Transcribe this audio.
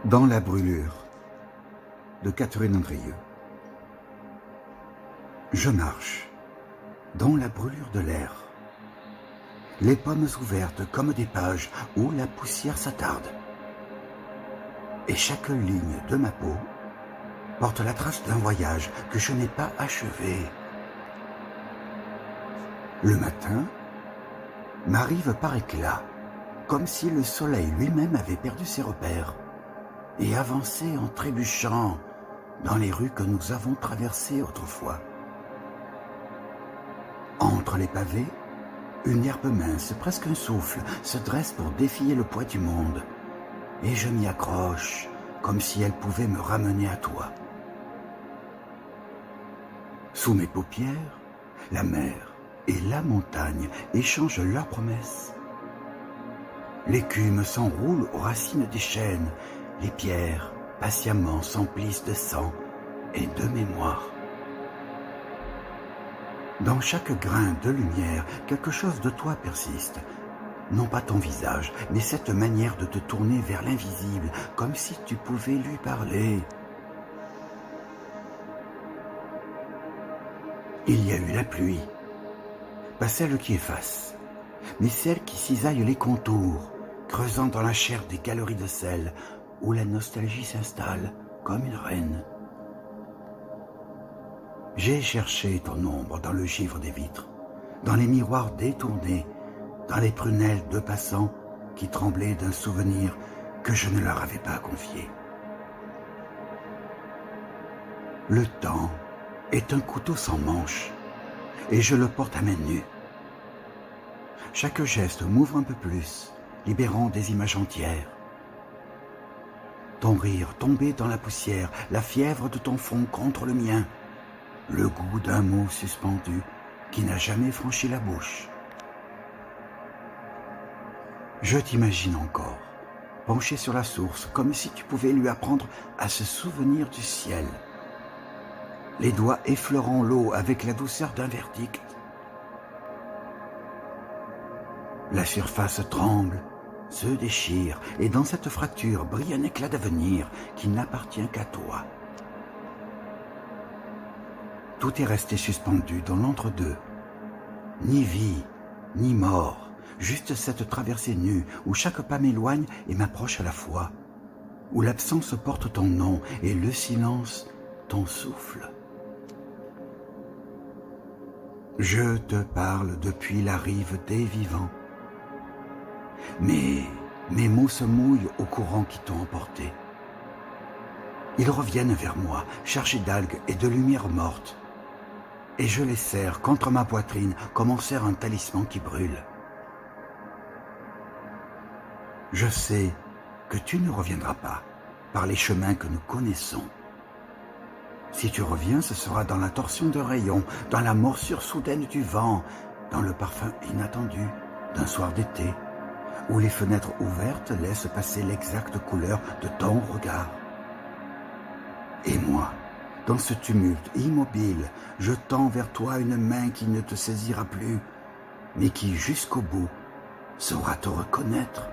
Dans la brûlure de Catherine Andrieux. Je marche dans la brûlure de l'air, les pommes ouvertes comme des pages où la poussière s'attarde. Et chaque ligne de ma peau porte la trace d'un voyage que je n'ai pas achevé. Le matin m'arrive par éclats, comme si le soleil lui-même avait perdu ses repères et avançait en trébuchant dans les rues que nous avons traversées autrefois. Entre les pavés, une herbe mince, presque un souffle, se dresse pour défier le poids du monde, et je m'y accroche comme si elle pouvait me ramener à toi. Sous mes paupières, la mer et la montagne échangent leurs promesses. L'écume s'enroule aux racines des chênes, les pierres patiemment s'emplissent de sang et de mémoire. Dans chaque grain de lumière, quelque chose de toi persiste. Non pas ton visage, mais cette manière de te tourner vers l'invisible, comme si tu pouvais lui parler. Il y a eu la pluie, pas celle qui efface, mais celle qui cisaille les contours, creusant dans la chair des galeries de sel, où la nostalgie s'installe comme une reine. J'ai cherché ton ombre dans le givre des vitres, dans les miroirs détournés, dans les prunelles de passants qui tremblaient d'un souvenir que je ne leur avais pas confié. Le temps est un couteau sans manche, et je le porte à main nue. Chaque geste m'ouvre un peu plus, libérant des images entières. Ton rire tombé dans la poussière, la fièvre de ton front contre le mien, le goût d'un mot suspendu qui n'a jamais franchi la bouche. Je t'imagine encore, penché sur la source, comme si tu pouvais lui apprendre à se souvenir du ciel. Les doigts effleurant l'eau avec la douceur d'un verdict. La surface tremble, se déchire, et dans cette fracture brille un éclat d'avenir qui n'appartient qu'à toi. Tout est resté suspendu dans l'entre-deux. Ni vie, ni mort, juste cette traversée nue où chaque pas m'éloigne et m'approche à la fois, où l'absence porte ton nom et le silence ton souffle. Je te parle depuis la rive des vivants, mais mes mots se mouillent au courant qui t'ont emporté. Ils reviennent vers moi, chargés d'algues et de lumière morte, et je les serre contre ma poitrine comme on serre un talisman qui brûle. Je sais que tu ne reviendras pas par les chemins que nous connaissons. Si tu reviens, ce sera dans la torsion d'un rayon, dans la morsure soudaine du vent, dans le parfum inattendu d'un soir d'été, où les fenêtres ouvertes laissent passer l'exacte couleur de ton regard. Et moi, dans ce tumulte immobile, je tends vers toi une main qui ne te saisira plus, mais qui, jusqu'au bout, saura te reconnaître.